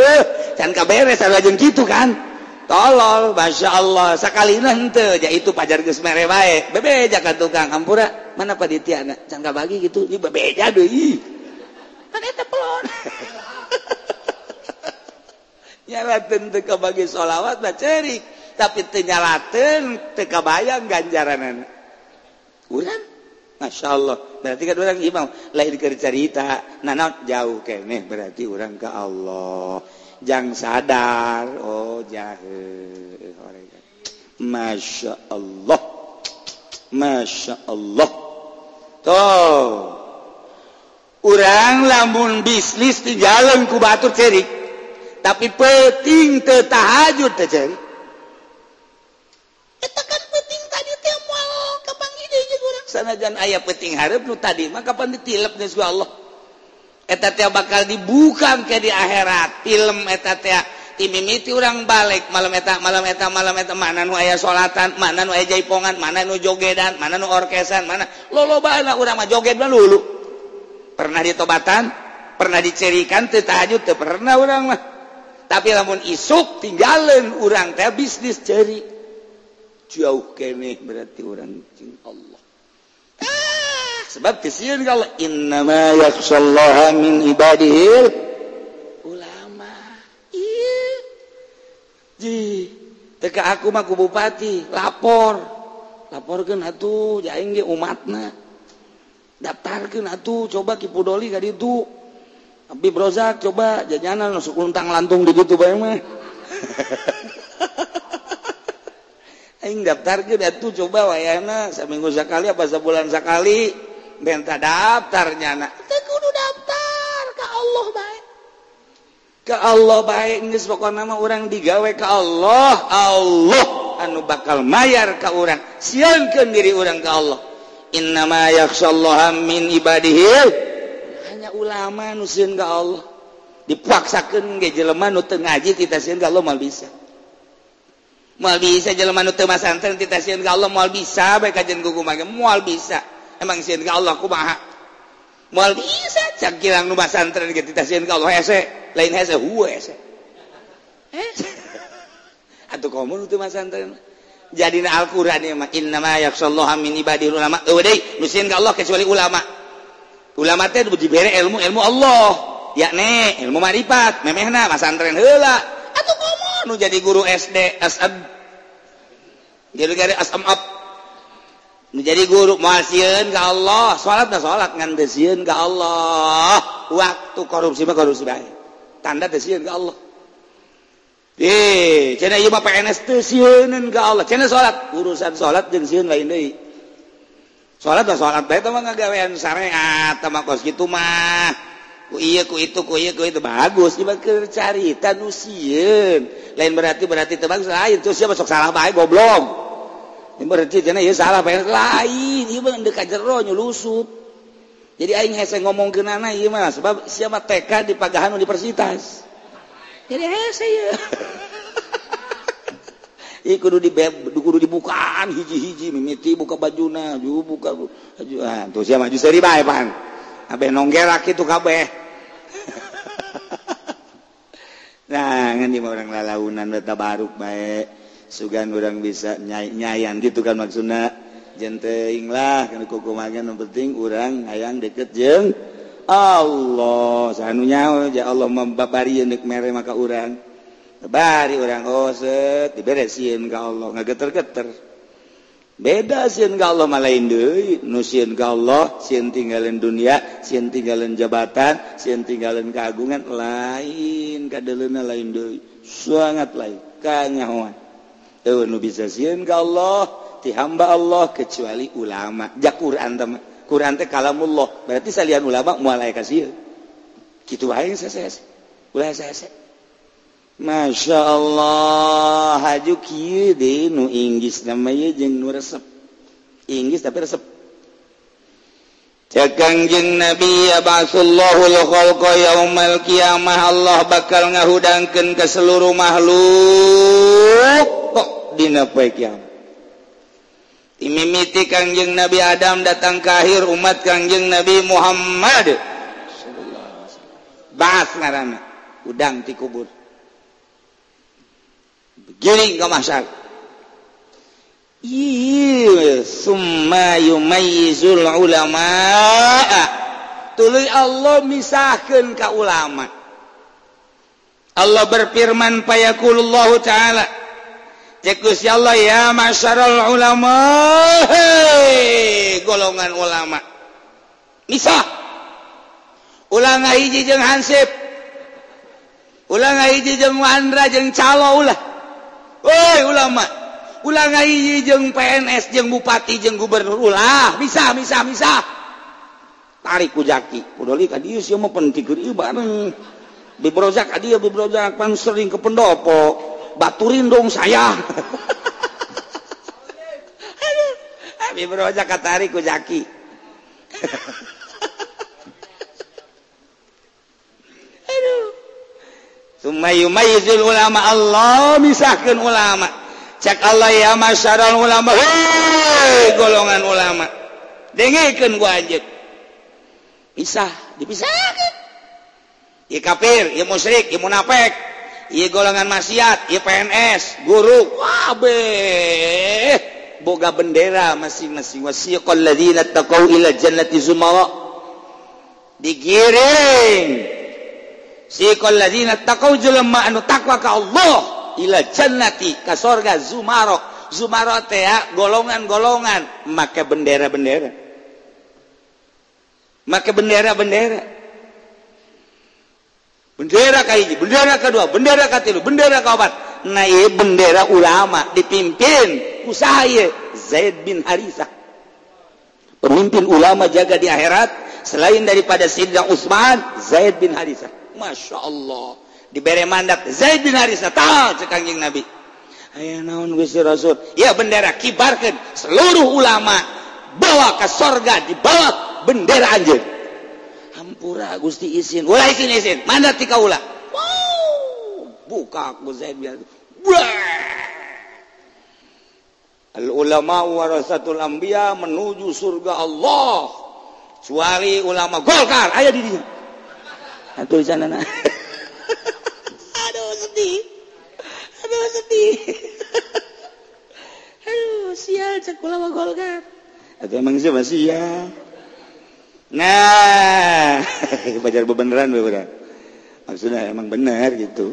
can kabere sareng kitu kan tolol masyaallah sakalina henteu ja itu pajar geus mere bae bebeja ka tukang hampura mana panitiana can kabagi gitu ieu bebeja deui kan eta pelon nyalateun teu kabagi sholawat mah ceurik tapi teu nyalateun teu kabayang ganjaranana urang masyaallah berarti kan urang imam lain keur carita nana jauh keneh berarti urang ka Allah jang sadar oh jaheu horega masyaallah toh urang lamun bisnis tinggalan ku batur cerik tapi penting teu tahajud teh cerik eta kan penting tadi teh moal kapangide jeung urang sanajan aya penting hareup nu tadi mah kapan ditilep geus ku Allah eta teh bakal dibuka ke di akhirat film eta teh timimiti urang balik malam eta mana nu aya salatan mana nu aya jaipongan mana nu jogedan mana nu orkesan mana lolobana urang mah joget mah lulu pernah ditobatan pernah dicerikan teu tahajud teu pernah urang mah tapi lamun isuk tinggalin urang teh bisnis ceri jauh keneh berarti urang jeung Allah sebab kesieun ka Allah innama yakhshallaha min ibadihil ulama ieu ji teu aku mah ku bupati laporkeun atuh jaing ge umatna daftarkeun atuh coba ki Pudoli ka ditu Habib Rozak coba jajanan sok luntang lantung di ditu bae mah aing daftarkeun atuh coba wayahna saminggu sakali apa sebulan sakali benta daftarnya anak teu kudu daftar ka Allah bae ka Allah bae geus pokona mah urang digawe ka Allah anu bakal mayar ka urang sieunkeun diri urang ka Allah innama yakhshallaha min ibadihi hanya ulama nu sieun ka Allah dipaksakeun ge jelema nu teu ngaji tita sieun ka Allah moal bisa jelema nu teu masantren tita sieun ka Allah moal bisa bae kajen gugumah moal bisa emang sieun ka Allah kumaha moal bisa cak kirang nu masantren ge tita sieun ka Allah hese lain hese atuh komo nu teu masantren jadina Al-Qur'an ieu mah innama yakhshallaha min ibadil ulama deui nu sieun ka Allah kecuali ulama teh dibere ilmu Allah yakni ilmu marifat memehna masantren heula atuh komo nu jadi guru SD asab jadi asam up nu jadi guru moal sieun ka Allah salat ngan teu sieun ka Allah waktu korupsi mah korupsi bae tanda teu sieun ka Allah cenah ieu mah PNS teu sieuneun ka Allah cenah salat urusan salat jeung sieun lain deui salat bae teh mah ngagawean syariat teh mah kos kitu mah ku ieu ku itu bagus ieu mah keur carita nu sieun lain berarti teh bagus lain terus siapa sok salah bae goblok ieu berarti cenah ieu salah bae lain ieu mah deuk ka jero nyulusup jadi aing hese ngomongkeunana ieu mah sebab sia mah TK di Pagahan Universitas jadi hese ieu ieu kudu dibukaan hiji-hiji mimiti buka bajuna buka baju tuh sia maju seri bae pan abeh nonggerak kitu kabeh nah ngan di orang lalaunan beta baruk bae sugan urang bisa nyayan gitu kan maksudna jeung teuing lah kana kukumaha nu penting urang hayang deket jeung Allah sanu nyaho ja Allah mambabarieun deuk mere maka urang bari urang set diberesieun ka Allah ngageter-geter beda sieun ka Allah mah lain deui nu sieun ka Allah sieun tinggalin dunia sieun tinggalin jabatan sieun tinggalin keagungan lain kadeleuna lain deui sangat lain kanyahoan teu nu bisa sieun ka Allah ti hamba Allah kecuali ulama jak Quran teh Quran teh kalamullah berarti salian ulama moal aya ka sieun kitu wae sese ulah sese Masya Allah haju kieu deui nu inggis nama ieu jeung nu resep inggis tapi resep cek Kangjeng Nabi yab'atsullahu al-khalqa yaumal qiyamah Allah bakal ngahudangkeun ka seluruh makhluk kok dina poe kiamat imimiti Kangjeng Nabi Adam datang ke akhir umat Kangjeng Nabi Muhammad ba'ats ngaranna udang ti kubur giring ke mahsyar summa yumayyizul ulama tuluy Allah misahkeun ka ulama Allah berfirman fayaqulullahu ta'ala cek Gusti Allah ya masyarul ulama golongan ulama misah ulang hiji jeung hansip ulang hiji jeung Wandra jeung calo ulah woi ulama ulang hiji jeung PNS jeung bupati jeung gubernur ulah misah tarik ku jaki kudoli ka dieu sia mah pentikeun ieu bareng bibrojak ka dieu bibrojak pan sering ke pendopo baturin dong saya bibrojak ka tarik ku jaki summa yumayyizul ulama Allah misahkeun ulama cek Allah ya masyarul ulama hei golongan ulama dengikeun ku anjeun misah dipisahkeun ieu kafir ieu musyrik ieu munafik ieu golongan maksiat ieu PNS guru wabeh boga bendera masing-masing wasiqal ladzina taqau ila jannati zumara digiring siqal ladzina taqau jelema anu takwa ka Allah ila jannati ka surga zumara teh golongan-golongan make bendera-bendera bendera ka hiji bendera kedua bendera katilu bendera kaopat nah ieu bendera ulama dipimpin ku saha Zaid bin Harithah pemimpin ulama jaga di akhirat selain daripada Sayyidina Utsman Zaid bin Harithah Masya Allah diberi mandat Zaid bin Harithah tah cek Kangjeng Nabi aya naon Gusti Rasul ya bendera kibarkeun seluruh ulama bawa ke surga di bawah bendera anjeun hampura Gusti izin ulah izin mandat ti kaula wow buka ku Zaid bin al ulama warasatul anbiya menuju surga Allah kecuali ulama Golkar aya di dinya atuh sanana aduh sedih sial cek ulah mah Golkar. Atuh emang siapa sial. Nah, pacar beneran beneran. Maksudnya emang benar gitu.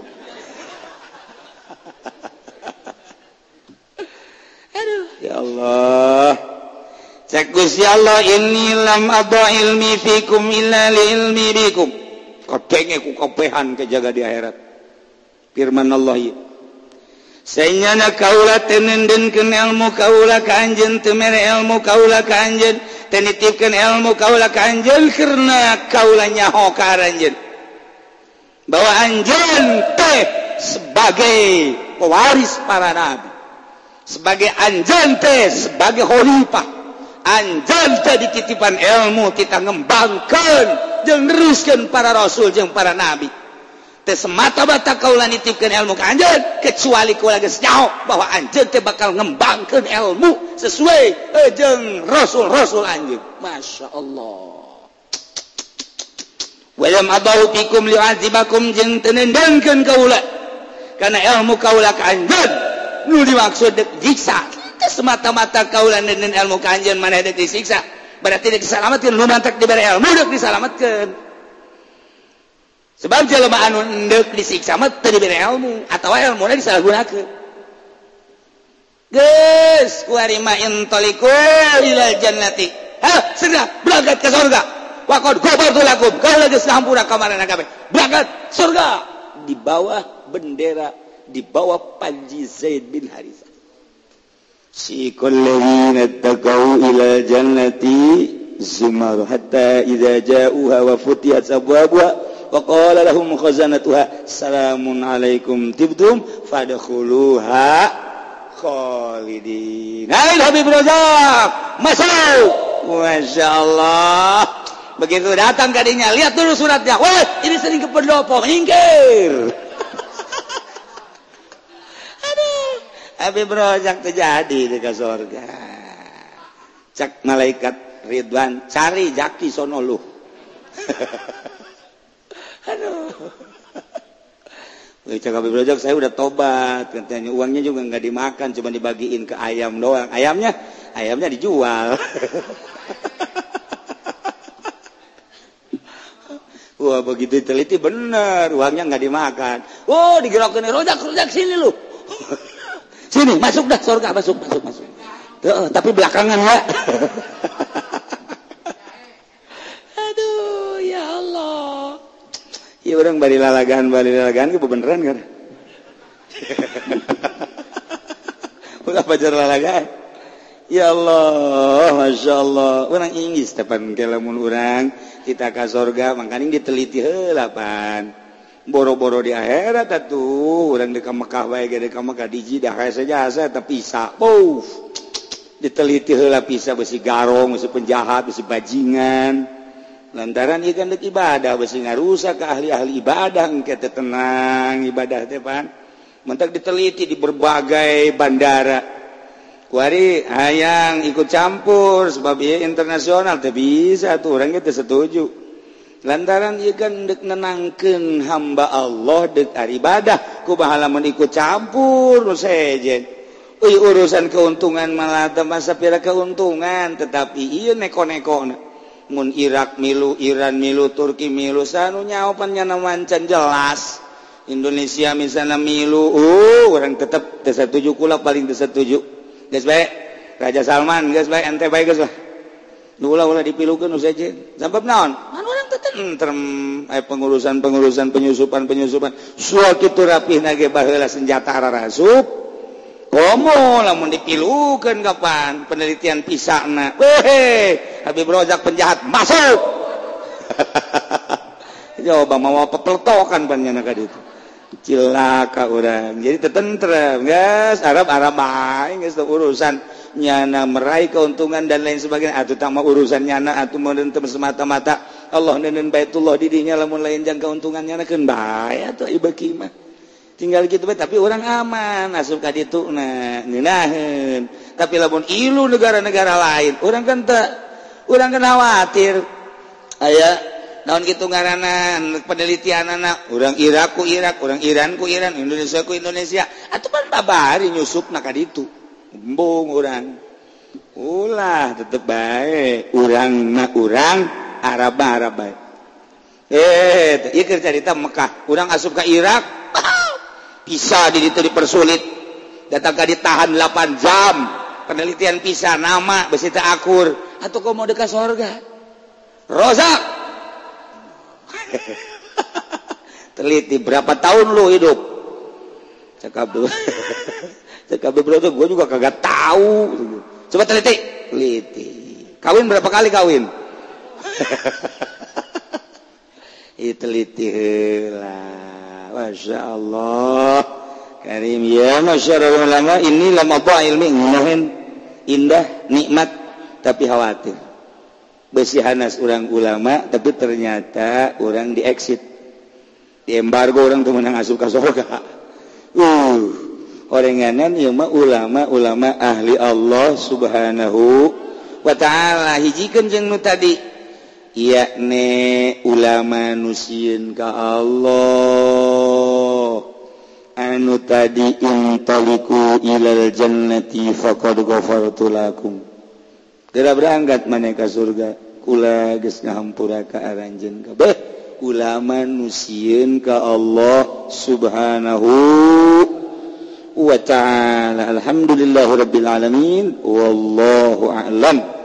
Aduh, ya Allah. Cek Gusti Allah, inni lam adha ilmi fikum illa li ilmi bikum. Kabeh ku kabehan kejaga di akhirat. Firman Allah ieu. Saenyana kaula teu nendengkeun ilmu kaula ka anjeun, teu mere ilmu kaula ka anjeun, teu nitipkeun ilmu kaula ka anjeun karena kaula nyaho ka anjeun. Bahwa anjeun teh sebagai pewaris para nabi. Sebagai anjeun teh sebagai khalifah. Anjeun teh dititipan ilmu kita ngembangkeun jeung neruskeun para rasul jeung para nabi. Teh semata-mata kaula nitipkeun ilmu ka anjeun kecuali kaula geus nyaho bahwa anjeun teh bakal ngembangkeun ilmu sesuai jeung rasul-rasul anjeun. Masyaallah. Wa lam adahu fikum li'azibakum jeung teu nendengkeun kaula kana ilmu kaula ka anjeun nu dimaksud diksiksa. Teh semata-mata kaula nenden ilmu ka anjeun maneh deuk disiksa. Berarti deuk disalametkeun nu mantak dibere ilmu deuk disalametkeun. Sebab jelema anu hendeuk disiksa mah teu dibere ilmu atawa ilmuna disalahgunakeun. Geus kuari ma intaliqu ilal jannati. Ha, segera berangkat ke surga. Wa qad ghafartu lakum. Kaula geus ngahampura ka marana kabeh. Berangkat surga di bawah bendera, di bawah panji Zaid bin Haritsah. Siqal ladzina taqaw ilal jannati zumar hatta idza ja'uha wa futihat abwabuha وقال لهم خزنتها سلام عليكم تبتم فادخلوها خالدين. Hai Habib Razak, masuk. Masya Allah. Begitu datang kadinya, lihat dulu suratnya. Wah, ini sering ke pendopo, minggir. Aduh, Habib Razak terjadi di surga. Cak malaikat Ridwan, cari jaki sono lu. Aduh. Cak Habib Razak, saya udah tobat, katanya uangnya juga nggak dimakan, cuma dibagiin ke ayam doang. Ayamnya dijual. Wah, begitu teliti bener, uangnya nggak dimakan. Oh, digerakin Razak sini lu. Sini, masuk dah surga, masuk. Tapi belakangan ya. Aduh, ya Allah. Ya orang bari lalagan ke beneran kan? Udah pacar lalagan. Ya Allah, Masya Allah. Orang Inggris tepan ke lamun orang kita ke surga, makanya diteliti heula pan. Boro-boro di akhirat atuh, orang di Mekah bae ge di Mekah diji dah saja tapi pisah. Diteliti heula pisah besi garong, besi penjahat, besi bajingan. Lantaran ieu kan deuk ibadah besi ngarusak ke ahli-ahli ibadah engke teh tenang ibadah teh pan. Mentak diteliti di berbagai bandara. Kuari hayang ikut campur sebab ieu internasional teh bisa tuh urang teh setuju. Lantaran ieu kan deuk nenangkeun hamba Allah deuk ibadah kumaha lamun ikut campur nu sejen. Urusan keuntungan malah teu masa pira keuntungan tetapi ieu neko-nekona. Mun Irak milu, Iran milu, Turki milu, sanu nyaopan nyana mancan jelas. Indonesia misalnya milu, orang tetap setuju kula paling setuju. Geus bae, Raja Salman, geus bae, ente bae geus lah. Ulah dipilukeun nu sejen. Sabab naon? Anu urang teh tentrem pengurusan penyusupan. Sual kitu rapihna ge baheula senjata ararasup. Komo lamun dipilukeun kapan penelitian pisana. Habib Razak penjahat masuk. Coba mau pepeltokan panjana ka ditu. Cilaka urang. Jadi tetentrem, geus Arab bae geus urusan nyana meraih keuntungan dan lain sebagainya. Atuh tah mah urusan nyana atuh meureun teu semata-mata Allah neuneun Baitullah di dinya lamun lain jang keuntungan nyanakeun bae atuh ieu beuki mah. Tinggal gitu bae tapi orang aman asup ka ditu ngeunaheun. Tapi lamun ilu negara-negara lain urang kan khawatir aya naon kitu ngaranna penelitianna urang Irak ku Irak, urang Iran ku Iran, Indonesia ku Indonesia atuh pan babari nyusupna ka ditu. embung urang ulah tetep baik urang Arab baik cerita Mekah urang asup ke Irak bisa dipersulit datang ke ditahan 8 jam penelitian pisah nama besita akur atau kau mau dekat surga Rozak teliti berapa tahun lu hidup cakap dulu gue juga kagak tahu coba teliti kawin berapa kali kawin teliti lah Masya Allah Karim ya masyarakat ulama ini lama ilmi indah nikmat tapi khawatir besi hanas orang ulama tapi ternyata orang di exit di embargo orang tuh menang asup ke surga orenganan ieu mah ulama ahli Allah subhanahu wa ta'ala hijikeun jeung nu tadi yakni ulama nu sieun ka Allah anu tadi intaliku ilal jannati faqad ghafartu lakum geura berangkat maneh ka surga kula geus ngahampura ka aranjeun kabeh ulama nu sieun ka Allah subhanahu wa ta'ala alhamdulillahirabbil alamin wallahu a'lam